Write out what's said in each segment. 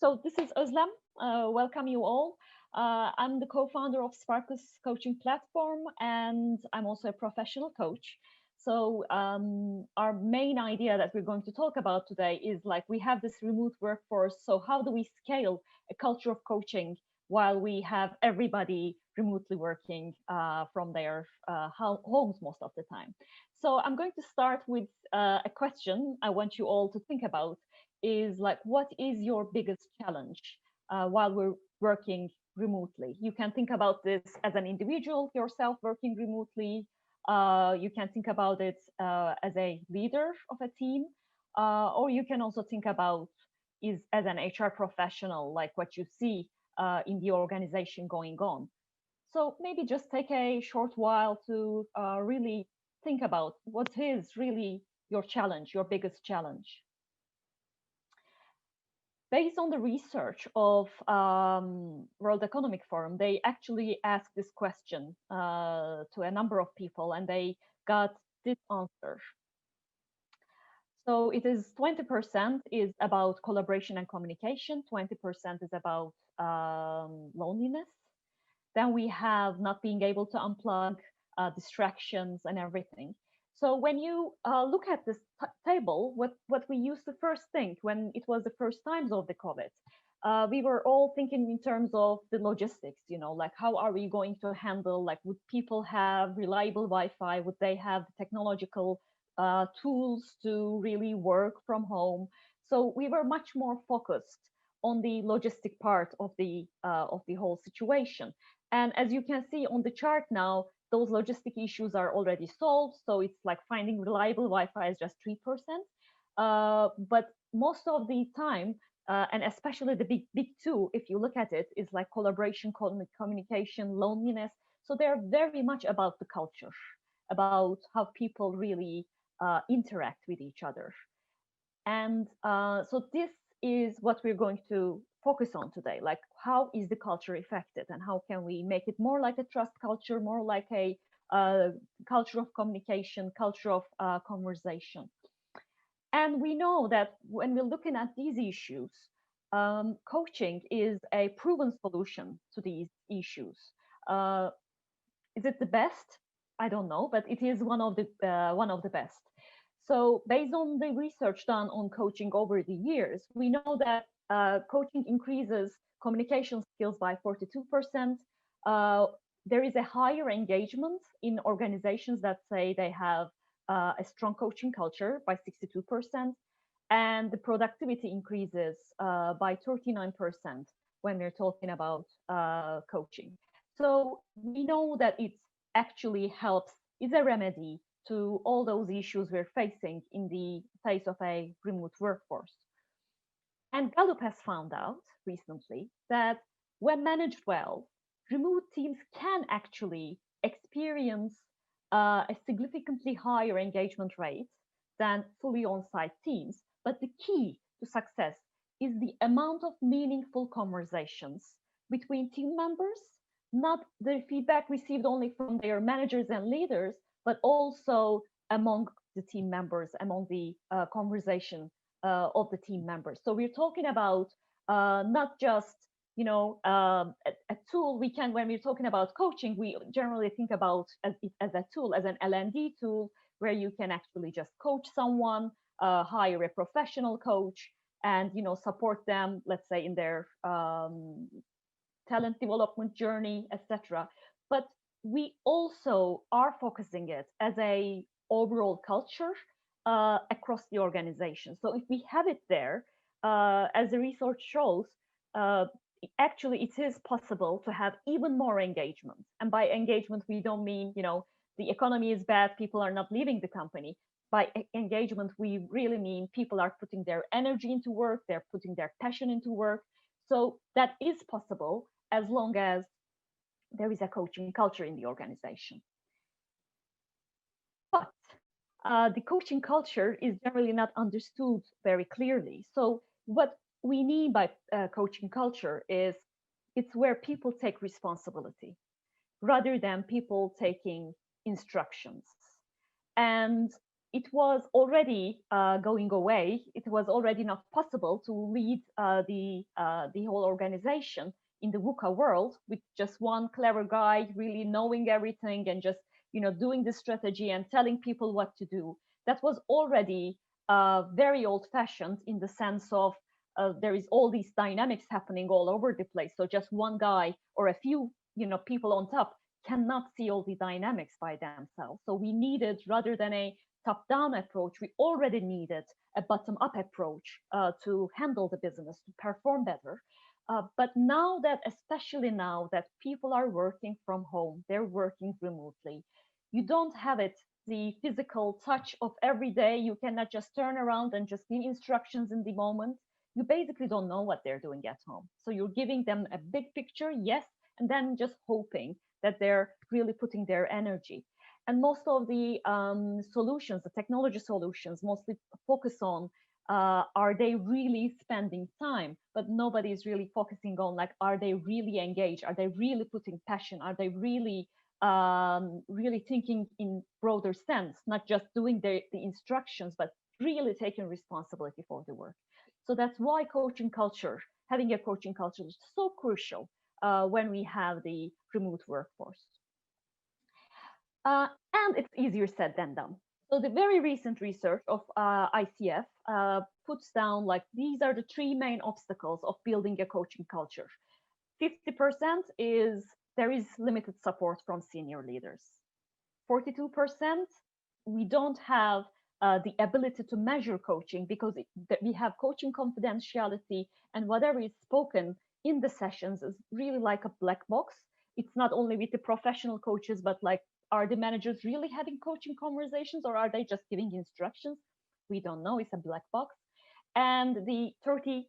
So this is Ozlem. Welcome you all. I'm the co-founder of Sparkus coaching platform, and I'm also a professional coach. So our main idea that we're going to talk about today is like we have this remote workforce. So how do we scale a culture of coaching while we have everybody remotely working from their homes most of the time? So I'm going to start with a question I want you all to think about is like, what is your biggest challenge while we're working remotely? You can think about this as an individual, yourself working remotely. You can think about it as a leader of a team, or you can also think about is as an HR professional, like what you see in the organization going on. So maybe just take a short while to really think about what is really your challenge, your biggest challenge. Based on the research of World Economic Forum, they actually asked this question to a number of people, and they got this answer. So it is 20% is about collaboration and communication, 20% is about loneliness. Then we have not being able to unplug, distractions, and everything. So when you look at this table, what we used to first think when it was the first times of the COVID, we were all thinking in terms of the logistics, like how are we going to handle, like would people have reliable Wi-Fi? Would they have technological tools to really work from home? So we were much more focused on the logistic part of the whole situation. And as you can see on the chart now, those logistic issues are already solved. So it's like finding reliable Wi-Fi is just 3%. But most of the time, and especially the big two, if you look at it, is like collaboration, communication, loneliness. So they're very much about the culture, about how people really interact with each other. And so this is what we're going to focus on today. Like, how is the culture affected, and how can we make it more like a trust culture, more like a culture of communication, culture of conversation. And we know that when we're looking at these issues, coaching is a proven solution to these issues. Uh, is it the best? I don't know, but it is one of the best. So based on the research done on coaching over the years, we know that coaching increases communication skills by 42%. There is a higher engagement in organizations that say they have a strong coaching culture by 62%, and the productivity increases by 39% when we're talking about coaching. So we know that it actually helps, is a remedy to all those issues we're facing in the face of a remote workforce. And Gallup has found out recently that when managed well, remote teams can actually experience a significantly higher engagement rate than fully on-site teams. But the key to success is the amount of meaningful conversations between team members, not the feedback received only from their managers and leaders, but also among the team members, among the conversation of the team members. So we're talking about not just a tool. We can, when we're talking about coaching, we generally think about it as a tool, as an L&D tool, where you can actually just coach someone, hire a professional coach, and support them, let's say, in their talent development journey, etc. But we also are focusing it as a overall culture across the organization. So if we have it there, as the research shows, actually it is possible to have even more engagement. And by engagement, we don't mean, the economy is bad, people are not leaving the company. By engagement, we really mean people are putting their energy into work, they're putting their passion into work. So that is possible as long as there is a coaching culture in the organization. But the coaching culture is generally not understood very clearly. So what we mean by coaching culture is it's where people take responsibility rather than people taking instructions. And it was already going away. It was already not possible to lead the whole organization in the VUCA world with just one clever guy really knowing everything and just doing the strategy and telling people what to do. That was already very old-fashioned in the sense of there is all these dynamics happening all over the place. So just one guy or a few people on top cannot see all the dynamics by themselves. So we needed, rather than a top-down approach, we already needed a bottom-up approach to handle the business, to perform better. But now that, especially now that people are working from home, they're working remotely, you don't have it, the physical touch of every day. You cannot just turn around and just give instructions in the moment. You basically don't know what they're doing at home. So you're giving them a big picture, yes, and then just hoping that they're really putting their energy. And most of the solutions, the technology solutions, mostly focus on are they really spending time? But nobody is really focusing on, like, are they really engaged? Are they really putting passion? Are they really really thinking in broader sense, not just doing the instructions, but really taking responsibility for the work? So that's why coaching culture, having a coaching culture, is so crucial when we have the remote workforce. And it's easier said than done. So the very recent research of ICF puts down, like, these are the three main obstacles of building a coaching culture. 50% is there is limited support from senior leaders. 42%, we don't have the ability to measure coaching because we have coaching confidentiality, and whatever is spoken in the sessions is really like a black box. It's not only with the professional coaches, but like, are the managers really having coaching conversations, or are they just giving instructions? We don't know. It's a black box. And the 38%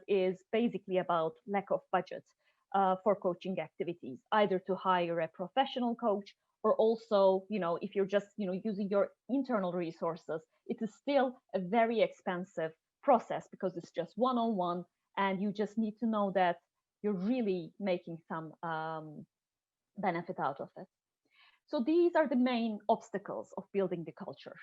is basically about lack of budget for coaching activities, either to hire a professional coach, or also, if you're just, using your internal resources, it is still a very expensive process because it's just one-on-one, and you just need to know that you're really making some benefit out of it. So these are the main obstacles of building the culture.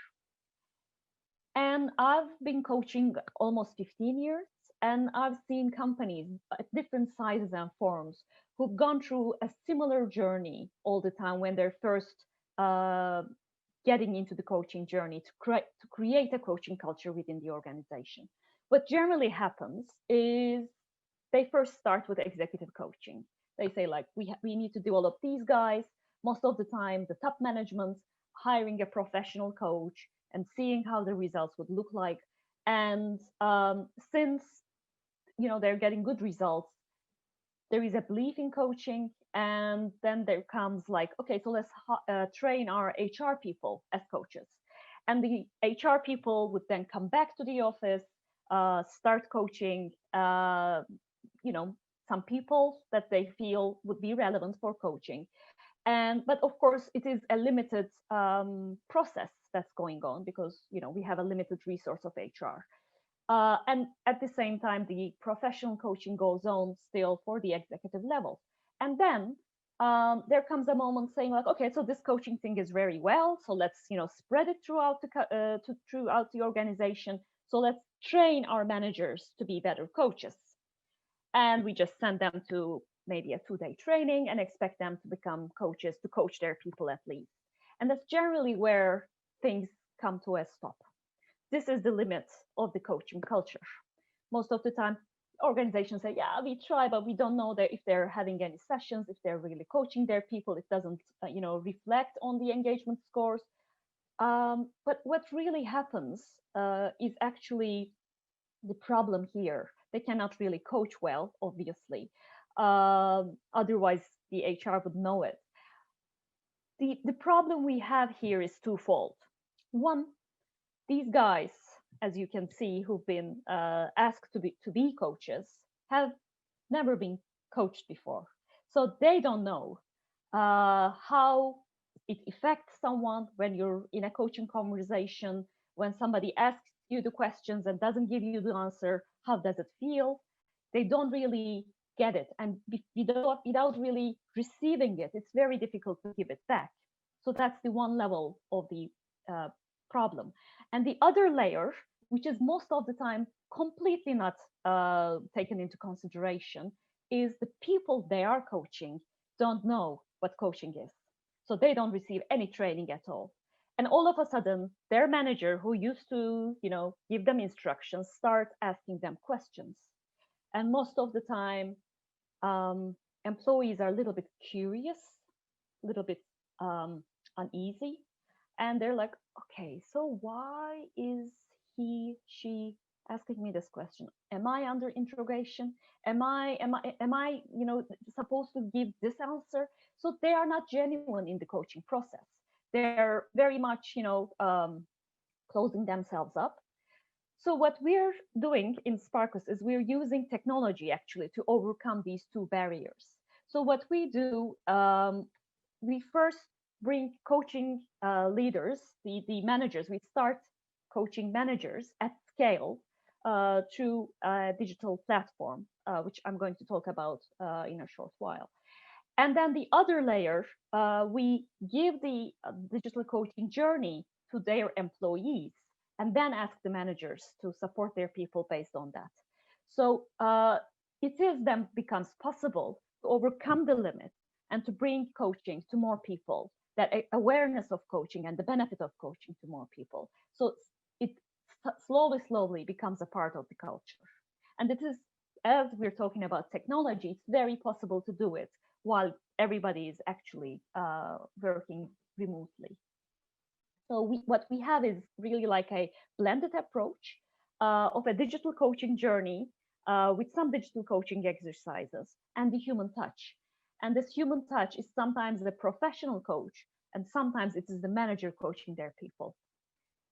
And I've been coaching almost 15 years, and I've seen companies at different sizes and forms who've gone through a similar journey all the time when they're first getting into the coaching journey to create a coaching culture within the organization. What generally happens is they first start with executive coaching. They say, like, we need to develop these guys. Most of the time, the top management hiring a professional coach and seeing how the results would look like. And since they're getting good results, there is a belief in coaching, and then there comes, like, okay, so let's train our HR people as coaches. And the HR people would then come back to the office, start coaching some people that they feel would be relevant for coaching. But of course, it is a limited process that's going on because we have a limited resource of HR. And at the same time, the professional coaching goes on still for the executive level. And then there comes a moment saying, like, okay, so this coaching thing is very well, so let's spread it throughout the organization. So let's train our managers to be better coaches. And we just send them to maybe a 2-day training and expect them to become coaches, to coach their people at least. And that's generally where things come to a stop. This is the limit of the coaching culture. Most of the time, organizations say, yeah, we try, but we don't know that if they're having any sessions, if they're really coaching their people. It doesn't reflect on the engagement scores. But what really happens is actually the problem here. They cannot really coach well, obviously. Otherwise, the HR would know it. The problem we have here is twofold. One, these guys, as you can see, who've been asked to be coaches, have never been coached before. So they don't know how it affects someone when you're in a coaching conversation, when somebody asks you the questions and doesn't give you the answer. How does it feel? They don't really get it. And without really receiving it, it's very difficult to give it back. So that's the one level of the problem. And the other layer, which is most of the time completely not taken into consideration, is the people they are coaching don't know what coaching is. So they don't receive any training at all. And all of a sudden, their manager, who used to, give them instructions, start asking them questions. And most of the time, um, employees are a little bit curious, a little bit uneasy, and they're like, okay, so why is she asking me this question? Am I under interrogation? Am I supposed to give this answer? So they are not genuine in the coaching process. They're very much closing themselves up. So what we're doing in Sparkus is we're using technology actually to overcome these two barriers. So what we do, we first bring coaching leaders, the managers. We start coaching managers at scale through a digital platform, which I'm going to talk about in a short while. And then the other layer, we give the digital coaching journey to their employees and then ask the managers to support their people based on that. So it is then becomes possible to overcome the limit and to bring coaching to more people, that awareness of coaching and the benefit of coaching to more people. So it slowly becomes a part of the culture. And it is, as we're talking about technology, it's very possible to do it while everybody is actually working remotely. So what we have is really like a blended approach of a digital coaching journey with some digital coaching exercises and the human touch. And this human touch is sometimes the professional coach, and sometimes it is the manager coaching their people.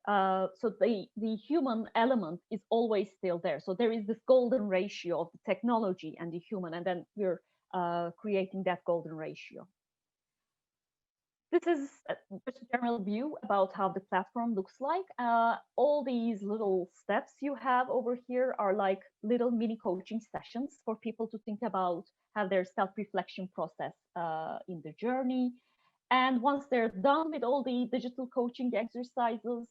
So the human element is always still there. So there is this golden ratio of the technology and the human, and then we're creating that golden ratio. This is just a general view about how the platform looks like. All these little steps you have over here are like little mini coaching sessions for people to think about, have their self-reflection process in the journey. And once they're done with all the digital coaching exercises,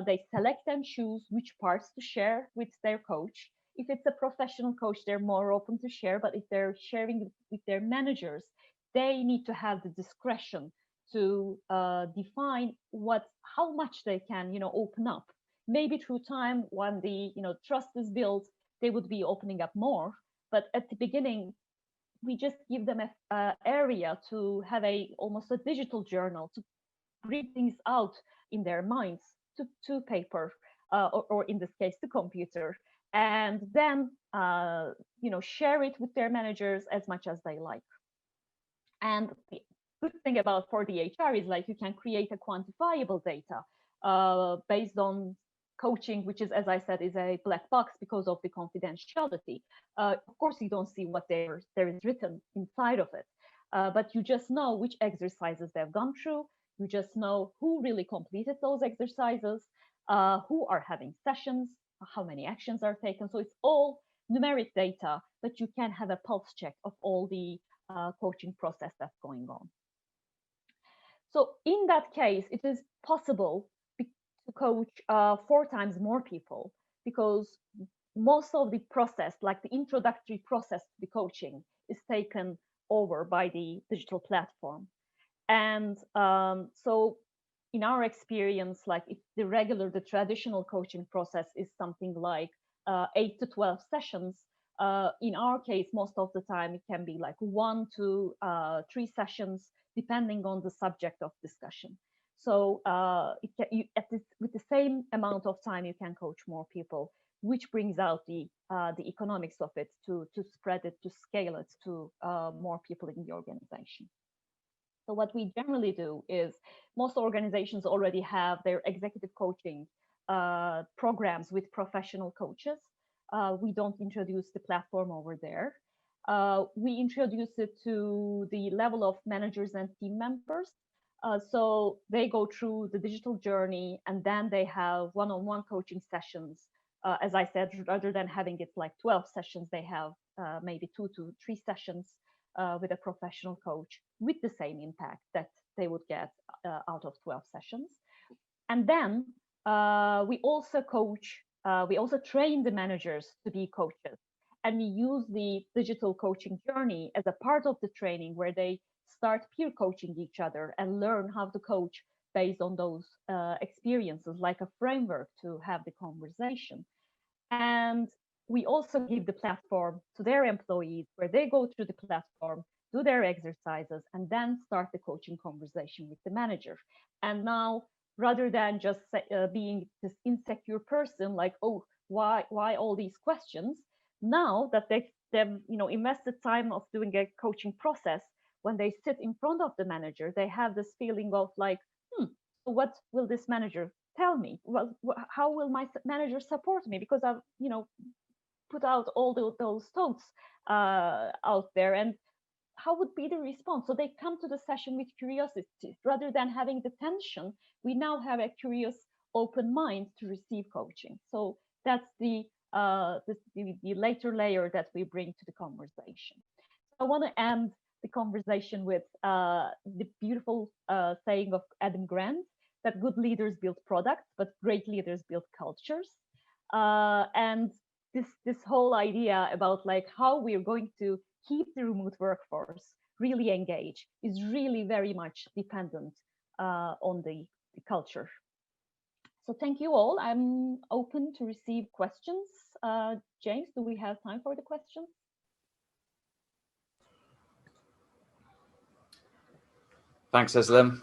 they select and choose which parts to share with their coach. If it's a professional coach, they're more open to share, but if they're sharing with their managers, they need to have the discretion to define how much they can open up. Maybe through time, when the trust is built, they would be opening up more, but at the beginning we just give them a area to have almost a digital journal to bring things out in their minds to paper, or in this case to computer, and then share it with their managers as much as they like. And the good thing about for the HR is like you can create a quantifiable data based on coaching, which is, as I said, is a black box because of the confidentiality. Of course, you don't see what there is written inside of it, but you just know which exercises they've gone through. You just know who really completed those exercises, who are having sessions, how many actions are taken. So it's all numeric data, but you can have a pulse check of all the coaching process that's going on. So in that case, it is possible to coach 4 times more people, because most of the process, like the introductory process to the coaching, is taken over by the digital platform. And so in our experience, like if the traditional coaching process is something like 8 to 12 sessions, in our case, most of the time it can be like 1 to 3 sessions, depending on the subject of discussion. So with the same amount of time, you can coach more people, which brings out the economics of it to spread it, to scale it to more people in the organization. So what we generally do is most organizations already have their executive coaching programs with professional coaches. We don't introduce the platform over there. We introduce it to the level of managers and team members. So they go through the digital journey, and then they have one-on-one coaching sessions. As I said, rather than having it like 12 sessions, they have maybe 2 to 3 sessions with a professional coach with the same impact that they would get out of 12 sessions. And then we also coach, we also train the managers to be coaches. And we use the digital coaching journey as a part of the training where they start peer coaching each other and learn how to coach based on those experiences, like a framework to have the conversation. And we also give the platform to their employees where they go through the platform, do their exercises, and then start the coaching conversation with the manager. And now, rather than just being this insecure person, like, oh, why all these questions? Now that they've invested time of doing a coaching process, when they sit in front of the manager, they have this feeling of like, what will this manager tell me? Well, how will my manager support me? Because I've put out all those thoughts out there, and how would be the response? So they come to the session with curiosity rather than having the tension. We now have a curious, open mind to receive coaching. So that's the later layer that we bring to the conversation. I want to end the conversation with the beautiful saying of Adam Grant that good leaders build products, but great leaders build cultures. And this whole idea about like how we're going to keep the remote workforce really engaged is really very much dependent on the culture. So thank you all. I'm open to receive questions. James, do we have time for the questions? Thanks, Ozlem.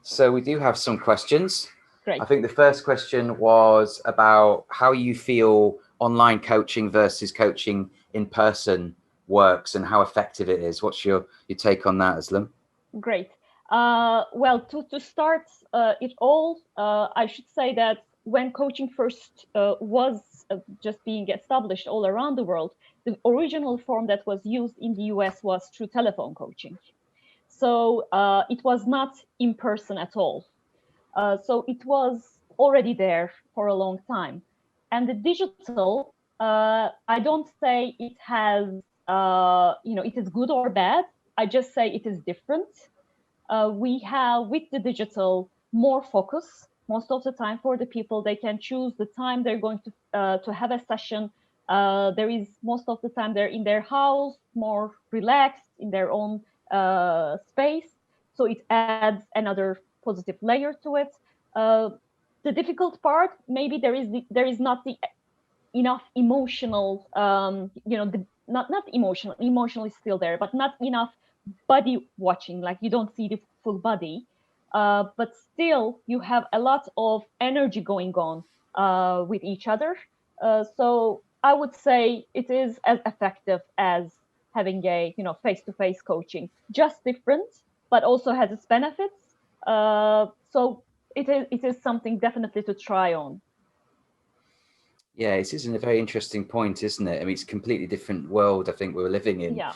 So we do have some questions. Great. I think the first question was about how you feel online coaching versus coaching in person works and how effective it is. What's your take on that, Ozlem? Great. Well, to start it all, I should say that when coaching first was just being established all around the world, the original form that was used in the US was through telephone coaching. So it was not in person at all. So it was already there for a long time. And the digital, I don't say it has, it is good or bad. I just say it is different. We have with the digital more focus most of the time for the people. They can choose the time they're going to have a session. There is most of the time they're in their house, more relaxed in their own space. So it adds another positive layer to it. The difficult part, maybe there is not the enough emotional, not emotional is still there, but not enough body watching, like you don't see the full body, but still you have a lot of energy going on with each other. So I would say it is as effective as having a face-to-face coaching, just different, but also has its benefits. So it is something definitely to try on. Yeah, it is a very interesting point, isn't it? I mean, it's a completely different world I think we're living in, Yeah.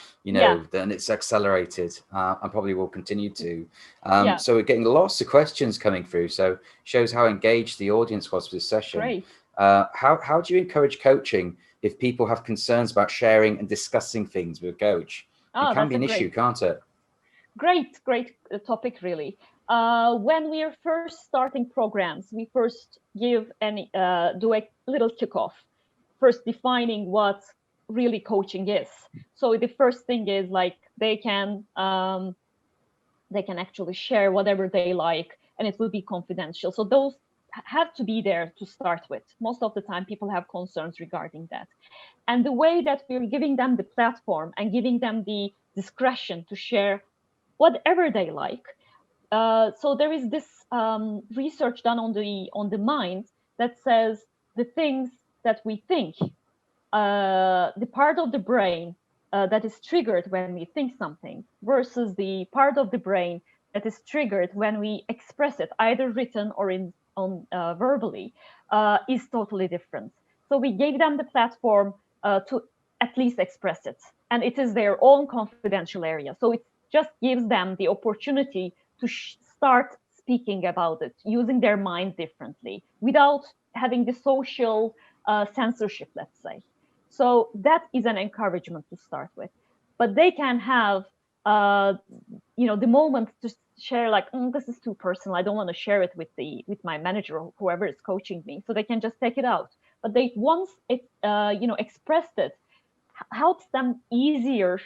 and it's accelerated and probably will continue to. Yeah. So we're getting lots of questions coming through. So shows how engaged the audience was for this session. Great. How do you encourage coaching if people have concerns about sharing and discussing things with a coach? It can be an issue, can't it? Great topic, really. When we are first starting programs, we first give do a little kickoff, first defining what really coaching is. So the first thing is like they can actually share whatever they like, and it will be confidential. So those have to be there to start with. Most of the time, people have concerns regarding that. And the way that we're giving them the platform and giving them the discretion to share whatever they like. So there is this research done on the mind that says the things that we think, the part of the brain that is triggered when we think something versus the part of the brain that is triggered when we express it, either written or verbally, is totally different. So we gave them the platform to at least express it, and it is their own confidential area. So it just gives them the opportunity to start speaking about it, using their mind differently without having the social censorship, let's say. So that is an encouragement to start with. But they can have uh, the moment to share like, this is too personal, I don't want to share it with my manager or whoever is coaching me, so they can just take it out. But they once it expressed it, helps them easier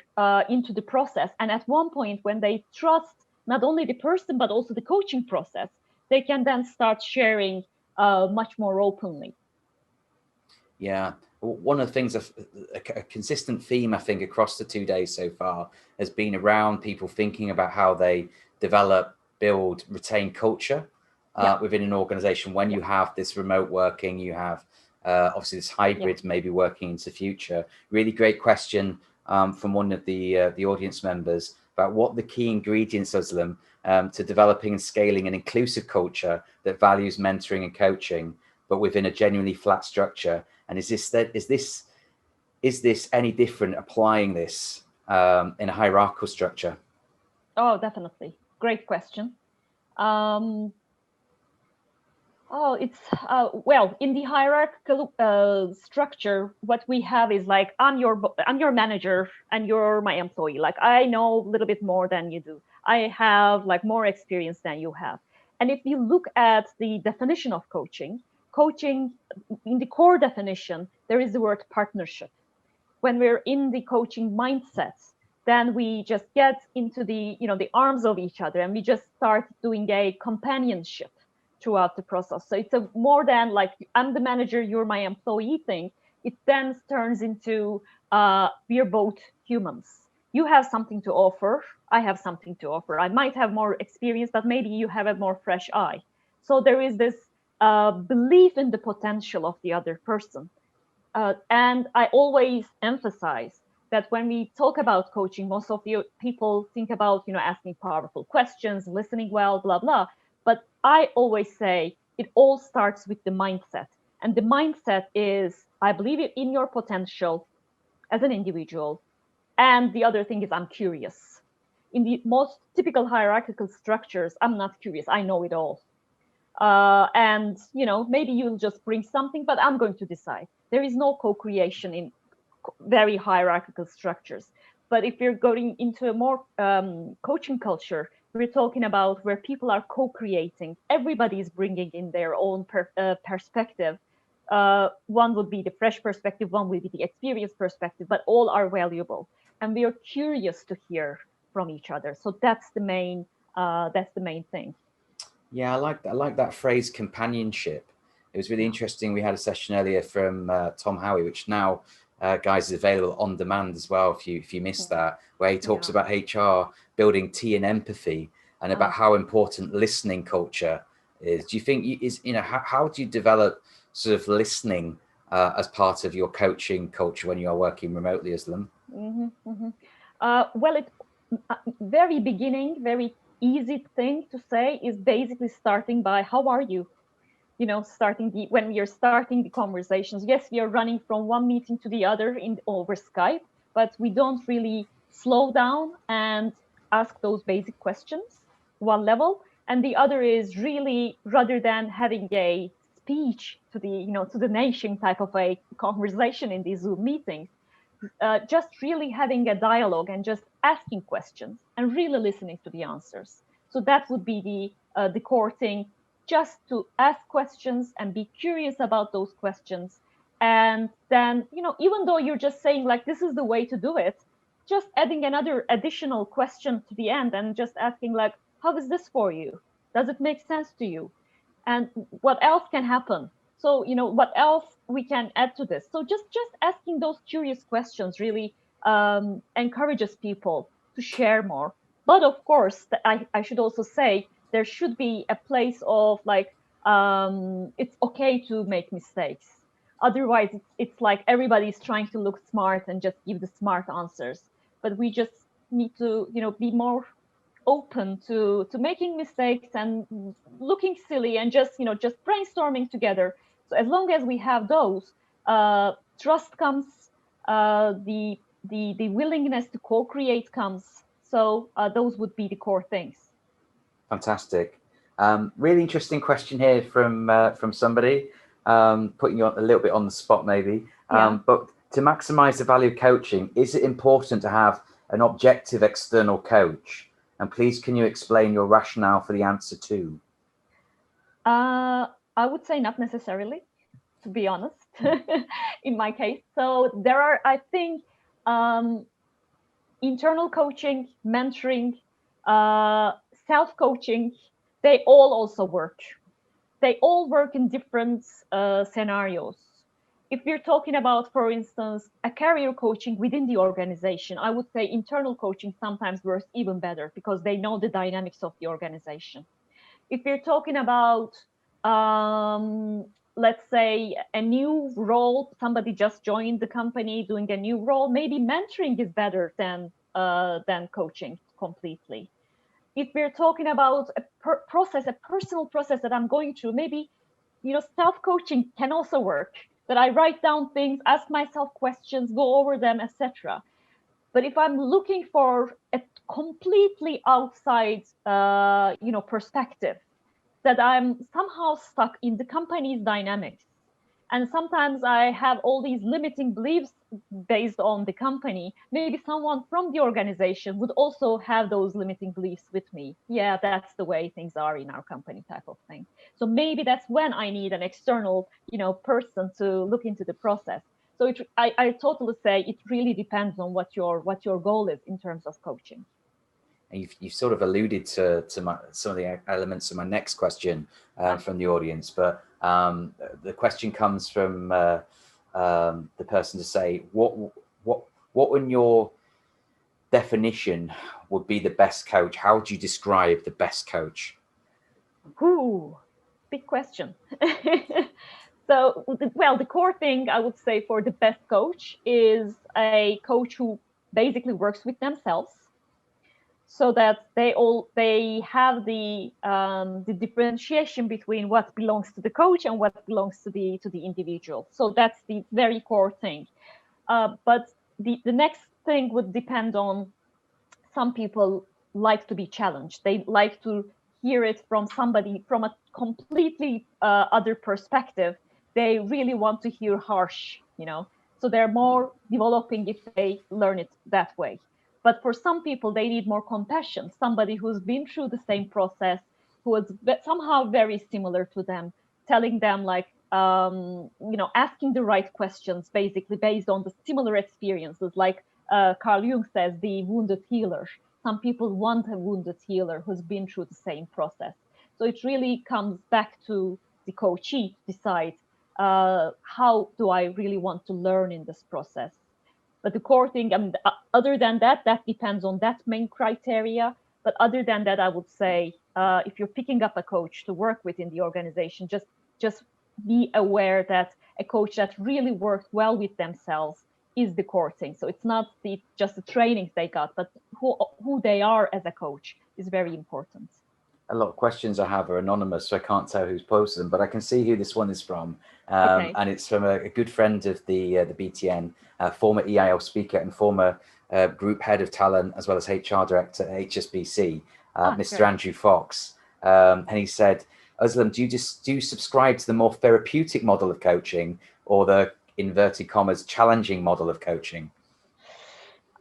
into the process. And at one point, when they trust not only the person but also the coaching process, they can then start sharing much more openly. Yeah, one of the things, a consistent theme I think across the 2 days so far has been around people thinking about how they develop, build, retain culture within an organization. When you have this remote working, you have obviously this hybrid maybe working into the future. Really great question from one of the audience members about what the key ingredients, Ozlem, to developing and scaling an inclusive culture that values mentoring and coaching, but within a genuinely flat structure. And is this any different applying this in a hierarchical structure? Oh, definitely. Great question. It's well, in the hierarchical structure, what we have is like, I'm your manager and you're my employee. Like, I know a little bit more than you do. I have like more experience than you have. And if you look at the definition of coaching, in the core definition, there is the word partnership. When we're in the coaching mindset, then we just get into the arms of each other, and we just start doing a companionship throughout the process. So it's a more than like, I'm the manager, you're my employee thing. It then turns into we're both humans. You have something to offer, I have something to offer. I might have more experience, but maybe you have a more fresh eye. So there is this belief in the potential of the other person. And I always emphasize that when we talk about coaching, most of the people think about, asking powerful questions, listening well, blah, blah. But I always say it all starts with the mindset. And the mindset is, I believe in your potential as an individual. And the other thing is, I'm curious. In the most typical hierarchical structures, I'm not curious. I know it all. And maybe you'll just bring something, but I'm going to decide. There is no co-creation in very hierarchical structures. But if you're going into a more coaching culture, we're talking about where people are co-creating. Everybody is bringing in their own perspective. One would be the fresh perspective, one would be the experienced perspective, but all are valuable, and we are curious to hear from each other. So that's the main thing. Yeah, I like that phrase, companionship. It was really interesting. We had a session earlier from Tom Howie, which now, guys, is available on demand as well if you missed that, where he talks about HR building tea and empathy, and about how important listening culture is. Do you think how do you develop sort of listening as part of your coaching culture when you are working remotely, Ozlem? Well, very beginning, very easy thing to say is basically starting by, how are you? When we are starting the conversations. Yes, we are running from one meeting to the other over Skype, but we don't really slow down and ask those basic questions, one level. And the other is really, rather than having a speech to the nation type of a conversation in these Zoom meetings, just really having a dialogue and just asking questions and really listening to the answers. So that would be the core thing, just to ask questions and be curious about those questions. And then, even though you're just saying like, this is the way to do it, just adding another additional question to the end and just asking like, how is this for you? Does it make sense to you? And what else can happen? So what else we can add to this? So just asking those curious questions really encourages people to share more. But of course, I should also say, there should be a place of like, it's okay to make mistakes. Otherwise it's like everybody's trying to look smart and just give the smart answers. But we just need to be more open to making mistakes and looking silly and just brainstorming together. So as long as we have those, trust comes, the willingness to co-create comes. So those would be the core things. Fantastic. Really interesting question here from somebody, putting you on a little bit on the spot maybe. But to maximize the value of coaching, is it important to have an objective external coach? And please, can you explain your rationale for the answer too? I would say not necessarily, to be honest, in my case. So there are, I think, internal coaching, mentoring, self-coaching, they all also work. They all work in different scenarios. If we're talking about, for instance, a career coaching within the organization, I would say internal coaching sometimes works even better because they know the dynamics of the organization. If we're talking about, let's say, a new role, somebody just joined the company doing a new role, maybe mentoring is better than coaching completely. If we're talking about a process, a personal process that I'm going through, maybe, self-coaching can also work. That I write down things, ask myself questions, go over them, etc. But if I'm looking for a completely outside, perspective, that I'm somehow stuck in the company's dynamics. And sometimes I have all these limiting beliefs based on the company. Maybe someone from the organization would also have those limiting beliefs with me. Yeah, that's the way things are in our company, type of thing. So maybe that's when I need an external, person to look into the process. So I totally say it really depends on what your goal is in terms of coaching. And you've sort of alluded to some of the elements of my next question from the audience, but the question comes from the person to say, what in your definition would be the best coach? How would you describe the best coach? Ooh, big question. So, well, the core thing I would say for the best coach is a coach who basically works with themselves, so that they have the differentiation between what belongs to the coach and what belongs to the individual. So that's the very core thing. But the next thing would depend on, some people like to be challenged. They like to hear it from somebody from a completely other perspective. They really want to hear harsh, So they're more developing if they learn it that way. But for some people, they need more compassion. Somebody who's been through the same process, who is somehow very similar to them, telling them like, asking the right questions, basically based on the similar experiences. Like Carl Jung says, the wounded healer. Some people want a wounded healer who's been through the same process. So it really comes back to the coachee to decide, how do I really want to learn in this process. But the core thing, other than that, that depends on that main criteria. But other than that, I would say, if you're picking up a coach to work with in the organization, just be aware that a coach that really works well with themselves is the core thing. So it's not just the trainings they got, but who they are as a coach is very important. A lot of questions I have are anonymous, so I can't tell who's posted them, but I can see who this one is from. Okay. And it's from a good friend of the BTN, former EIL speaker and former group head of talent, as well as HR director at HSBC, Mr. Great. Andrew Fox. And he said, Ozlem, do you subscribe to the more therapeutic model of coaching or the inverted commas challenging model of coaching?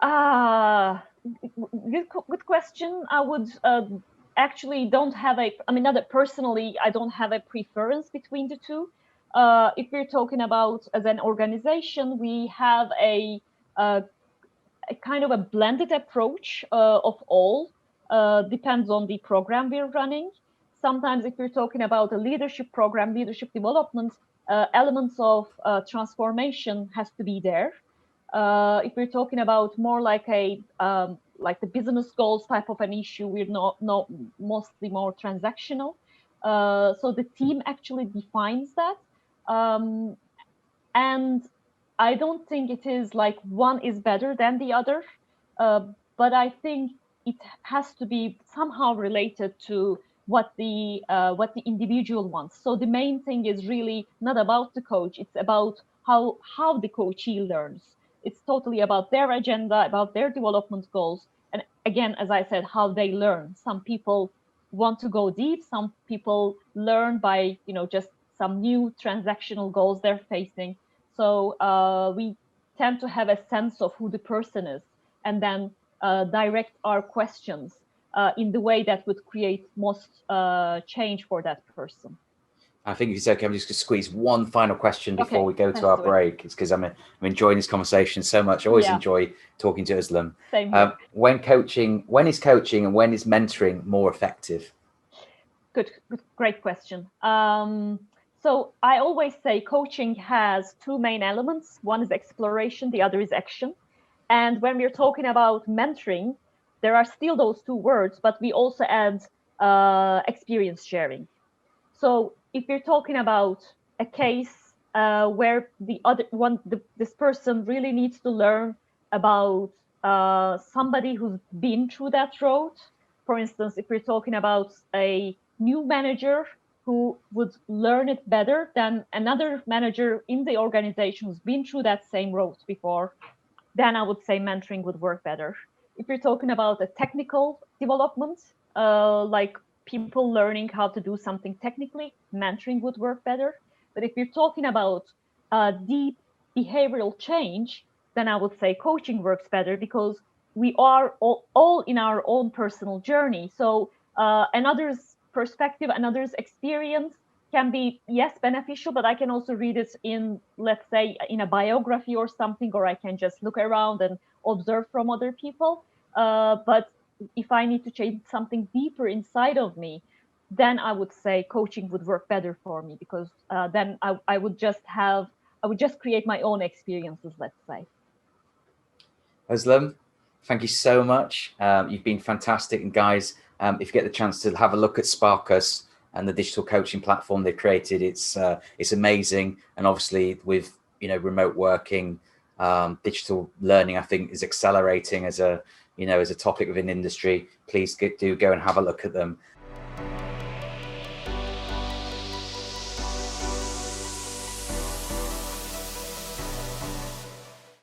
Good question. I would actually don't have not that personally, I don't have a preference between the two. If we're talking about as an organization, we have a kind of a blended approach of all. Depends on the program we're running. Sometimes if we're talking about a leadership program, leadership development, elements of transformation has to be there. If we're talking about more like like the business goals type of an issue, we're not mostly more transactional. So the team actually defines that. And I don't think it is like one is better than the other, but I think it has to be somehow related to what the individual wants. So the main thing is really not about the coach; it's about how the coachee learns. It's totally about their agenda, about their development goals, and again, as I said, how they learn. Some people want to go deep. Some people learn by just some new transactional goals they're facing. So we tend to have a sense of who the person is, and then direct our questions in the way that would create most change for that person. I think if it's okay, I'm just going to squeeze one final question before we go to our do break. It's because I'm enjoying this conversation so much. I always enjoy talking to Ozlem. Same here. When is coaching and when is mentoring more effective? Good, great question. So I always say coaching has two main elements. One is exploration, the other is action. And when we're talking about mentoring, there are still those two words, but we also add experience sharing. So if you're talking about a case where this person really needs to learn about somebody who's been through that road. For instance, if we're talking about a new manager who would learn it better than another manager in the organization who's been through that same road before, then I would say mentoring would work better. If you're talking about a technical development, like people learning how to do something technically, mentoring would work better. But if you're talking about deep behavioral change, then I would say coaching works better because we are all in our own personal journey. So another's perspective, another's experience can be, yes, beneficial, but I can also read it in, let's say, in a biography or something, or I can just look around and observe from other people. But if I need to change something deeper inside of me, then I would say coaching would work better for me because then I would just create my own experiences, let's say. Ozlem, thank you so much. You've been fantastic. And guys, if you get the chance to have a look at Sparkus and the digital coaching platform they've created, it's amazing. And obviously with remote working, digital learning, I think, is accelerating as a topic within industry. Please do go and have a look at them.